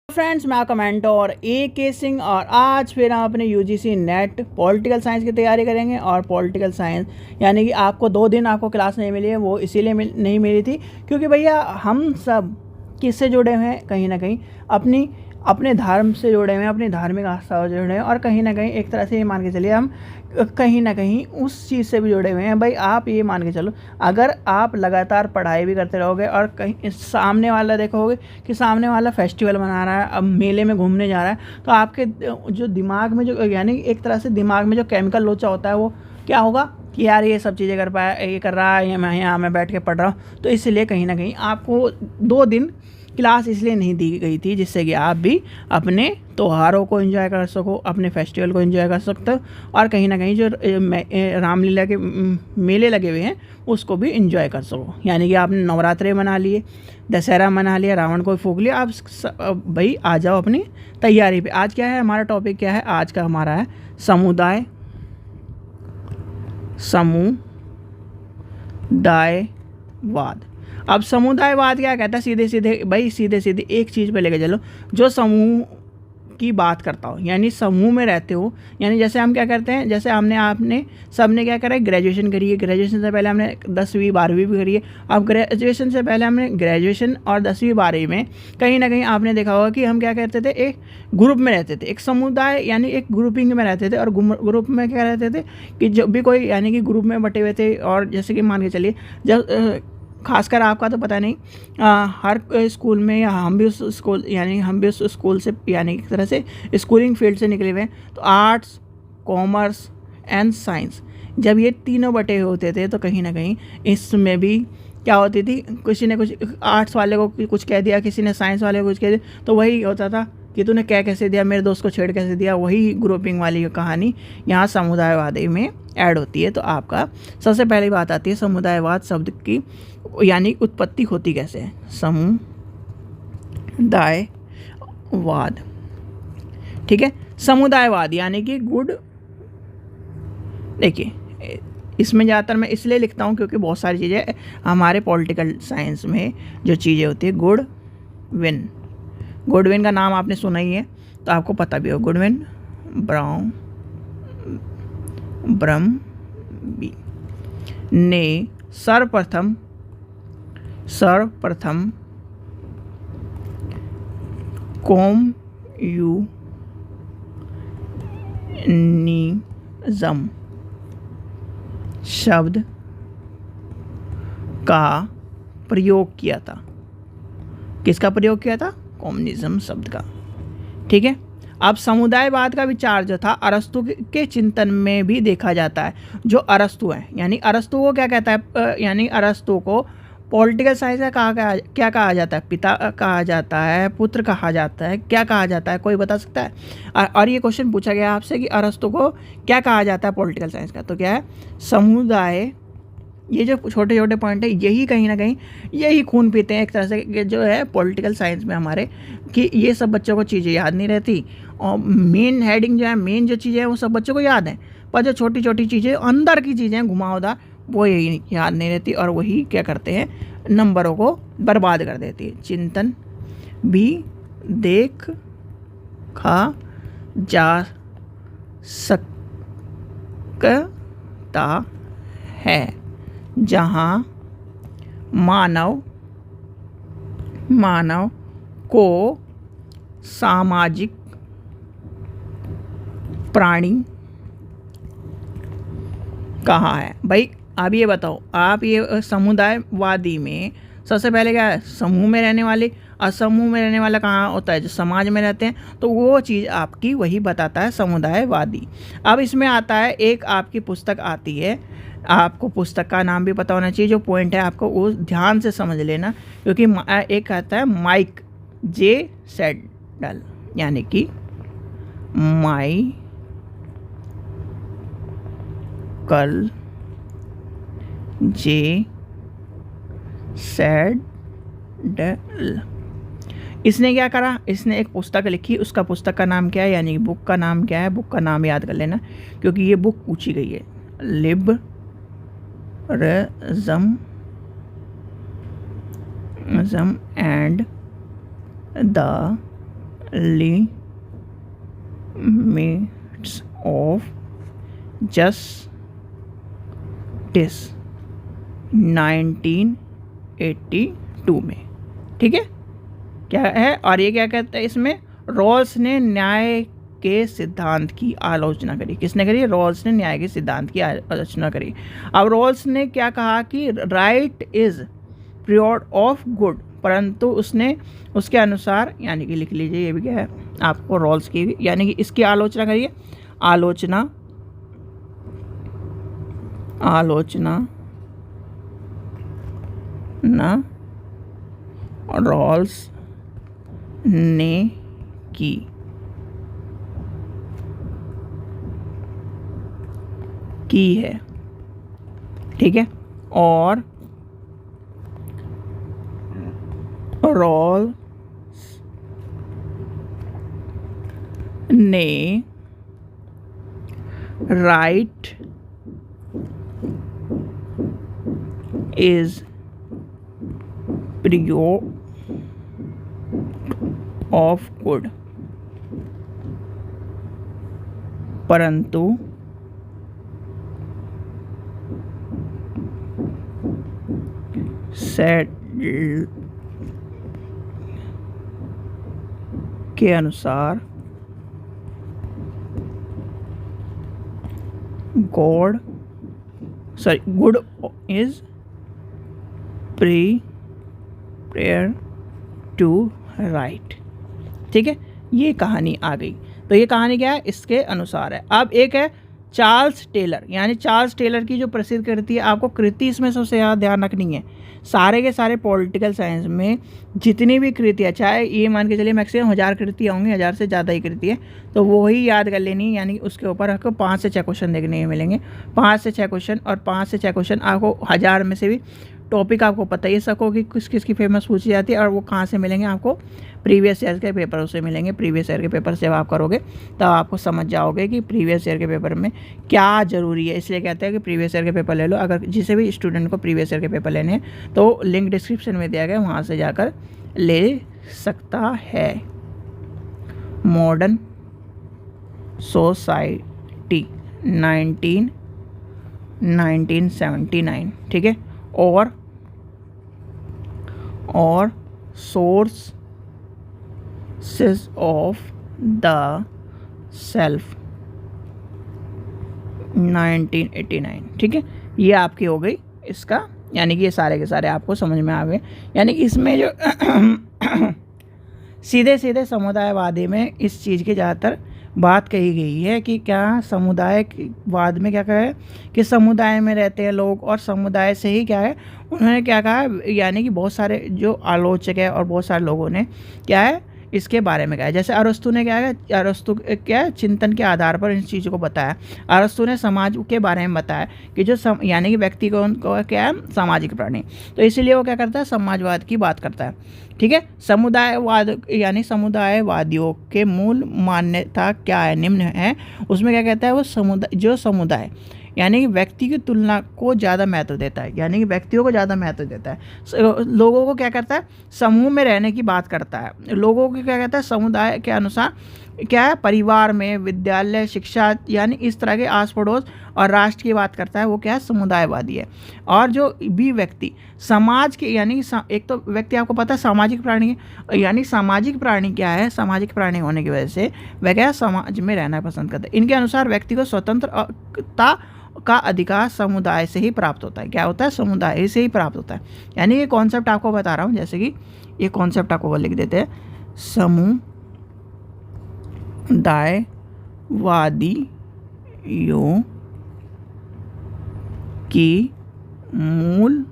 Friends, मैं comment और ए सिंह और आज फिर हम अपने यूजीसी नेट पॉलिटिकल साइंस की तैयारी करेंगे। और पॉलिटिकल साइंस यानी कि आपको 2 दिन आपको क्लास नहीं मिली है, वो इसीलिए नहीं मिली थी क्योंकि भैया हम सब किससे जुड़े हुए हैं, कहीं ना कहीं अपने धर्म से जुड़े हुए हैं, अपनी धार्मिक आस्था से जुड़े हैं और कहीं ना कहीं एक तरह से ये मान के चलिए हम कहीं ना कहीं उस चीज़ से भी जुड़े हुए हैं। भाई आप ये मान के चलो, अगर आप लगातार पढ़ाई भी करते रहोगे और कहीं सामने वाला देखोगे कि सामने वाला फेस्टिवल मना रहा है, अब मेले में घूमने जा रहा है, तो आपके जो दिमाग में जो यानी एक तरह से दिमाग में जो केमिकल लोचा होता है वो क्या होगा कि यार ये सब चीज़ें कर पाया, ये कर रहा है, मैं यहाँ मैं बैठ के पढ़ रहा हूँ। तो इसलिए कहीं ना कहीं आपको 2 दिन क्लास इसलिए नहीं दी गई थी जिससे कि आप भी अपने त्योहारों को एंजॉय कर सको, अपने फेस्टिवल को एंजॉय कर सकते हो और कहीं ना कहीं जो रामलीला के मेले लगे हुए हैं उसको भी एंजॉय कर सको। यानी कि आपने नवरात्रे मना लिए, दशहरा मना लिया, रावण को फूंक लिया, आप भाई आ जाओ अपनी तैयारी पे। आज क्या है हमारा टॉपिक, क्या है आज का हमारा है समुदायवाद। अब समुदायवाद क्या कहता है, सीधे सीधे एक चीज़ पे लेके चलो, जो समूह की बात करता हो, यानी समूह में रहते हो। यानी जैसे हम क्या करते हैं, जैसे आपने सबने क्या करा है, ग्रेजुएशन करी है, ग्रेजुएशन से पहले हमने 10वीं 12वीं भी करी है। अब ग्रेजुएशन से पहले हमने ग्रेजुएशन और 10वीं 12वीं में कहीं ना कहीं आपने देखा होगा कि हम क्या करते थे, एक ग्रुप में रहते थे, एक समुदाय यानी एक ग्रुपिंग में रहते थे। और ग्रुप में क्या रहते थे कि जो भी कोई यानी कि ग्रुप में बटे हुए थे। और जैसे कि मान के चलिए जब खासकर आपका तो पता नहीं, हर स्कूल में या हम भी उस स्कूल से यानी एक तरह से स्कूलिंग फील्ड से निकले हुए हैं। तो आर्ट्स, कॉमर्स एंड साइंस जब ये तीनों बटे होते थे तो कहीं ना कहीं इसमें भी क्या होती थी, किसी ने कुछ आर्ट्स वाले को कुछ कह दिया, किसी ने साइंस वाले को कुछ कह दिया, तो वही होता था कि तूने क्या कैसे दिया, मेरे दोस्त को छेड़ कैसे दिया। वही ग्रुपिंग वाली कहानी यहाँ समुदायवादी में ऐड होती है। तो आपका सबसे पहली बात आती है समुदायवाद शब्द की यानी उत्पत्ति होती कैसे है। समुदायवाद, ठीक है। समुदायवाद यानी कि गुड, देखिए इसमें ज़्यादातर मैं इसलिए लिखता हूँ क्योंकि बहुत सारी चीज़ें हमारे पॉलिटिकल साइंस में जो चीज़ें होती है, गुडविन का नाम आपने सुना ही है तो आपको पता भी हो, गुडविन ब्रह्मबी ने सर्वप्रथम कम्युनिज्म शब्द का प्रयोग किया था। किसका प्रयोग किया था? कम्युनिज्म शब्द का, ठीक है। अब समुदायवाद का विचार जो था अरस्तु के चिंतन में भी देखा जाता है। जो अरस्तु है यानी अरस्तु को क्या कहता है, यानी अरस्तु को पॉलिटिकल साइंस का क्या कहा जाता है? पिता कहा जाता है, पुत्र कहा जाता है, क्या कहा जाता है, कोई बता सकता है? और ये क्वेश्चन पूछा गया आपसे कि अरस्तु को क्या कहा जाता है पॉलिटिकल साइंस का, तो क्या है? समुदाय। ये जो छोटे छोटे पॉइंट है यही कहीं ना कहीं यही खून पीते हैं एक तरह से जो है पॉलिटिकल साइंस में हमारे, कि ये सब बच्चों को चीज़ें याद नहीं रहती और मेन हेडिंग जो है, मेन जो चीज़ें हैं वो सब बच्चों को याद है, पर जो छोटी छोटी चीज़ें अंदर की चीज़ें घुमावदार वो यही याद नहीं रहती और वही क्या करते हैं, नंबरों को बर्बाद कर देती है। चिंतन भी देखा जा सकता है जहाँ मानव को सामाजिक प्राणी कहा है। भाई आप ये बताओ, आप ये समुदायवादी में सबसे पहले क्या है? समूह में रहने वाले। और समूह में रहने वाला कहाँ होता है? जो समाज में रहते हैं, तो वो चीज़ आपकी वही बताता है समुदायवादी। अब इसमें आता है एक आपकी पुस्तक आती है, आपको पुस्तक का नाम भी पता होना चाहिए, जो पॉइंट है आपको वो ध्यान से समझ लेना, क्योंकि एक आता है माइक जे सैडल, यानी कि माइकल जे सैडल। इसने क्या करा? इसने एक पुस्तक लिखी, उसका पुस्तक का नाम क्या है, यानी कि बुक का नाम क्या है? बुक का नाम याद कर लेना क्योंकि ये बुक पूछी गई है। Liberalism and the limits of justice 1982 में। ठीक है, क्या है, और ये क्या कहता है इसमें, रॉल्स ने न्याय के सिद्धांत की आलोचना करी। किसने करी? रॉल्स ने न्याय के सिद्धांत की आलोचना करी। अब रॉल्स ने क्या कहा कि right is prior of good, परंतु उसने उसके अनुसार, यानी कि लिख लीजिए ये भी क्या है आपको, रॉल्स की, यानी कि इसकी आलोचना करिए, आलोचना ना रॉल्स ने की है। ठीक है, और रॉल्स ने right is prior of good, परंतु सेट के अनुसार good is prior to right. ठीक है, ये कहानी आ गई। तो ये कहानी क्या है, इसके अनुसार है। अब एक है चार्ल्स टेलर, यानी चार्ल्स टेलर की जो प्रसिद्ध कृति है, आपको कृति इसमें सबसे ज़्यादा ध्यान रखनी है। सारे के सारे पॉलिटिकल साइंस में जितनी भी कृति है, चाहे ये मान के चलिए मैक्सिमम 1000 कृतियाँ होंगी, 1000 से ज़्यादा ही कृति है, तो वो ही याद कर लेनी है। यानी कि उसके ऊपर आपको 5 से 6 क्वेश्चन देखने मिलेंगे, 5 से 6 क्वेश्चन, और 5 से 6 क्वेश्चन आपको 1000 में से भी टॉपिक आपको पता ही सको कि किस किस की फेमस पूछी जाती है, और वो कहाँ से मिलेंगे आपको, प्रीवियस ईयर के पेपर से मिलेंगे। प्रीवियस ईयर के पेपर से आप करोगे तब आपको समझ जाओगे कि प्रीवियस ईयर के पेपर में क्या ज़रूरी है। इसलिए कहते हैं कि प्रीवियस ईयर के पेपर ले लो। अगर जिसे भी स्टूडेंट को प्रीवियस ईयर के पेपर लेने हैं तो लिंक डिस्क्रिप्शन में दिया गया, वहाँ से जाकर ले सकता है। Modern society 1979। ठीक है, और सोर्सेस ऑफ द सेल्फ 1989। ठीक है, ये आपकी हो गई इसका, यानी कि ये सारे के सारे आपको समझ में आ गए। यानी कि इसमें जो सीधे समुदायवादी में इस चीज़ की ज़्यादातर बात कही गई है कि क्या समुदायवाद में क्या कहा है कि समुदाय में रहते हैं लोग, और समुदाय से ही क्या है उन्होंने क्या कहा, यानी कि बहुत सारे जो आलोचक है और बहुत सारे लोगों ने क्या है इसके बारे में कहा है। जैसे अरस्तु ने क्या है, अरस्तु क्या है चिंतन के आधार पर इन चीज़ों को बताया। अरस्तु ने समाज के बारे में बताया कि जो यानी कि व्यक्ति को क्या है सामाजिक प्राणी, तो इसीलिए वो क्या करता है समाजवाद की बात करता है। ठीक है, समुदायवाद यानी समुदायवादियों के मूल मान्यता क्या है, निम्न है। उसमें क्या कहता है वो समुदाय यानी कि व्यक्ति की तुलना को ज़्यादा महत्व देता है, यानी कि व्यक्तियों को ज़्यादा महत्व देता है। लोगों को क्या करता है समूह में रहने की बात करता है। लोगों को क्या कहता है समुदाय के अनुसार क्या है परिवार में, विद्यालय, शिक्षा, यानी इस तरह के आस पड़ोस और राष्ट्र की बात करता है, वो क्या है समुदायवादी है। और जो भी व्यक्ति समाज के, यानी एक तो व्यक्ति आपको पता है सामाजिक प्राणी है, यानी सामाजिक प्राणी क्या है, सामाजिक प्राणी होने की वजह से वह क्या समाज में रहना पसंद करता है। इनके अनुसार व्यक्ति को स्वतंत्रता का अधिकार समुदाय से ही प्राप्त होता है। क्या होता है समुदाय से ही प्राप्त होता है। यानी ये कॉन्सेप्ट आपको बता रहा हूँ, जैसे कि ये कॉन्सेप्ट आपको लिख देते हैं, समुदायवादियों की मूल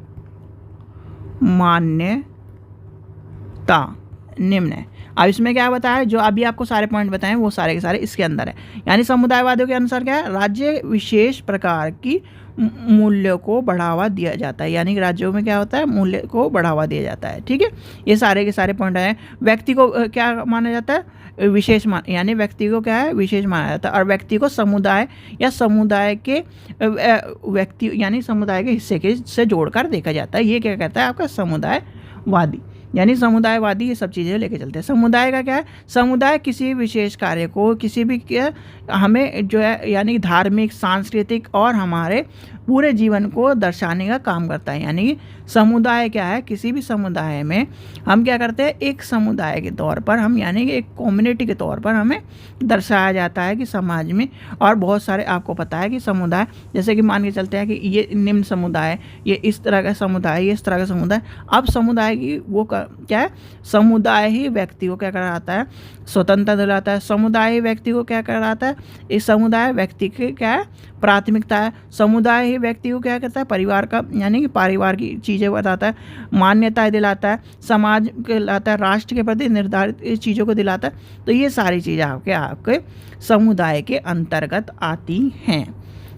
मान्यता निम्न है। अब इसमें क्या बताया, जो अभी आपको सारे पॉइंट बताएं वो सारे के सारे इसके अंदर है। यानी समुदायवादियों के अनुसार क्या है, राज्य विशेष प्रकार की मूल्यों को बढ़ावा दिया जाता है। यानी कि राज्यों में क्या होता है मूल्य को बढ़ावा दिया जाता है। ठीक है, ये सारे के सारे पॉइंट हैं। व्यक्ति को क्या माना जाता है विशेष यानी व्यक्ति को क्या है विशेष माना जाता है, और व्यक्ति को समुदाय या समुदाय के व्यक्ति यानी समुदाय के हिस्से के से जोड़कर देखा जाता है। ये क्या कहता है आपका समुदायवादी। यानी समुदायवादी ये सब चीज़ें लेके चलते हैं। समुदाय का क्या है, समुदाय किसी विशेष कार्य को, किसी भी हमें जो है यानी धार्मिक, सांस्कृतिक और हमारे पूरे जीवन को दर्शाने का काम करता है। यानी कि समुदाय क्या है, किसी भी समुदाय में हम क्या करते हैं, एक समुदाय के तौर पर हम यानी कि एक कम्युनिटी के तौर पर हमें दर्शाया जाता है कि समाज में। और बहुत सारे आपको पता है कि समुदाय, जैसे कि मान के चलते हैं कि ये निम्न समुदाय, ये इस तरह का समुदाय, ये इस तरह का समुदाय। अब समुदाय की वो क्या है, समुदाय ही व्यक्ति को क्या कराता है, स्वतंत्रता दिलाता है। समुदाय ही व्यक्ति को क्या कराता है, इस समुदाय व्यक्ति की क्या है, प्राथमिकता है। समुदाय ही व्यक्ति को क्या करता है, परिवार का यानी कि परिवार की चीज़ें बताता है, मान्यताएं दिलाता है, समाज के लाता है, राष्ट्र के प्रति निर्धारित चीज़ों को दिलाता है। तो ये सारी चीज़ें आपके समुदाय के अंतर्गत आती हैं।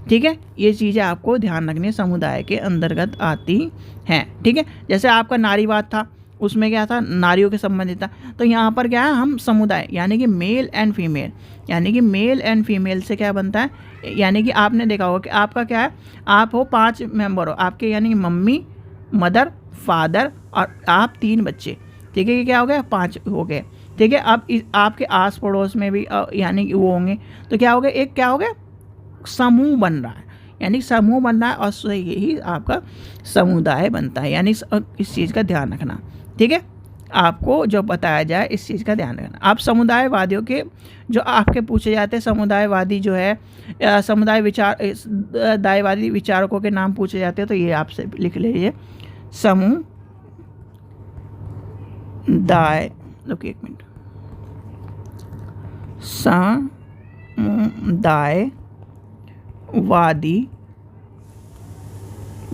ठीक है, ये चीज़ें आपको ध्यान रखनी, समुदाय के अंतर्गत आती हैं। ठीक है, जैसे आपका नारीवाद था, उसमें क्या था, नारियों के संबंधित था। तो यहाँ पर क्या है, हम समुदाय यानी कि मेल एंड फीमेल, यानी कि मेल एंड फीमेल से क्या बनता है, यानी कि आपने देखा होगा कि आपका क्या है, आप हो 5 मेंबर हो आपके, यानी कि मम्मी, मदर, फादर और आप 3 बच्चे। ठीक है, ये क्या हो गया, 5 हो गए। ठीक है, अब आपके आस पड़ोस में भी यानी कि वो होंगे, तो क्या हो गया, एक क्या हो गया, समूह बन रहा है, यानी समूह बन रहा है और उससे यही आपका समुदाय बनता है। यानी इस चीज़ का ध्यान रखना। ठीक है, आपको जो बताया जाए इस चीज़ का ध्यान रखना। आप समुदायवादियों के जो आपके पूछे जाते हैं, समुदायवादी जो है समुदायवादी विचारकों के नाम पूछे जाते हैं, तो ये आपसे लिख लीजिए, समुदाय, रुकिए एक मिनट, समुदायवादी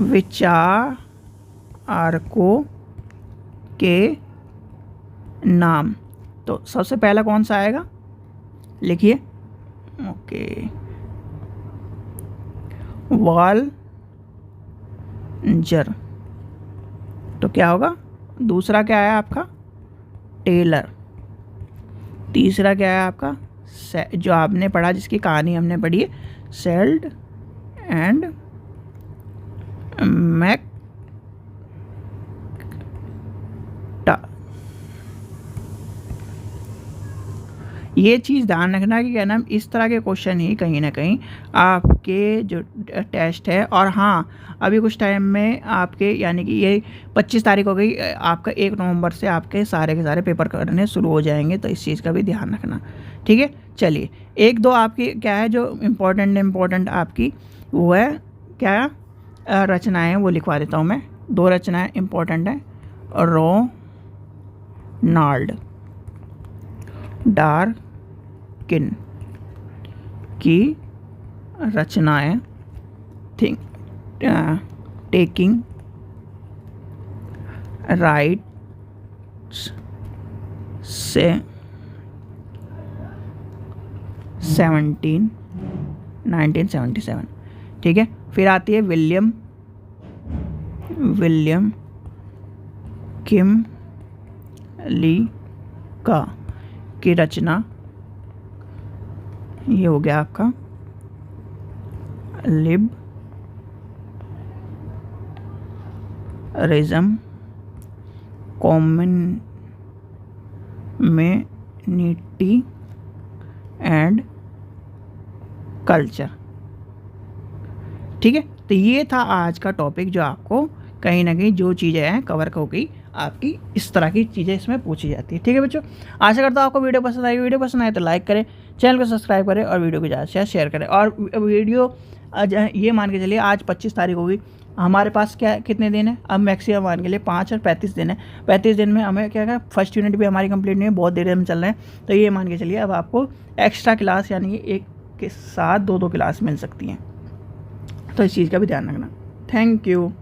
विचारकों के नाम। तो सबसे पहला कौन सा आएगा, लिखिए, ओके, वाल्जर। तो क्या होगा, दूसरा क्या है आपका, टेलर। तीसरा क्या है आपका, जो आपने पढ़ा, जिसकी कहानी हमने पढ़ी है, सेल्ड एंड मैकटा। ये चीज़ ध्यान रखना कि क्या नाम, इस तरह के क्वेश्चन ही कहीं ना कहीं आपके जो टेस्ट है। और हाँ, अभी कुछ टाइम में आपके यानी कि ये 25 तारीख हो गई, आपका 1 नवंबर से आपके सारे के सारे पेपर करने शुरू हो जाएंगे, तो इस चीज़ का भी ध्यान रखना। ठीक है, चलिए 1-2 आपकी क्या है जो इम्पोर्टेंट आपकी वो है क्या, रचनाएँ हैं, वो लिखवा देता हूँ मैं। 2 रचनाएँ इम्पोर्टेंट हैं, रोनाल्ड डार्किन की रचनाएँ टेकिंग राइट्स से 1977। ठीक है, फिर आती है विलियम किमली का की रचना, ये हो गया आपका लिबरलिज्म, कम्युनिटी एंड कल्चर। ठीक है, तो ये था आज का टॉपिक, जो आपको कहीं ना कहीं जो चीज़ें हैं कवर हो गई आपकी, इस तरह की चीज़ें इसमें पूछी जाती है। ठीक है बच्चों, आशा करता हूँ आपको वीडियो पसंद आएगी। वीडियो पसंद आए तो लाइक करें, चैनल को सब्सक्राइब करें और वीडियो को ज़्यादा से शेयर करें। और वीडियो ये मान के चलिए आज 25 तारीख होगी, हमारे पास क्या कितने दिन है, अब मैक्सिमम मान के लिए 5 और 35 दिन है। 35 दिन में हमें क्या है, फर्स्ट यूनिट भी हमारी कंप्लीट नहीं है, बहुत देर हम चल रहे हैं। तो ये मान के चलिए अब आपको एक्स्ट्रा क्लास यानी कि एक के साथ 2-2 क्लास मिल सकती हैं, तो इस चीज़ का भी ध्यान रखना। Thank you.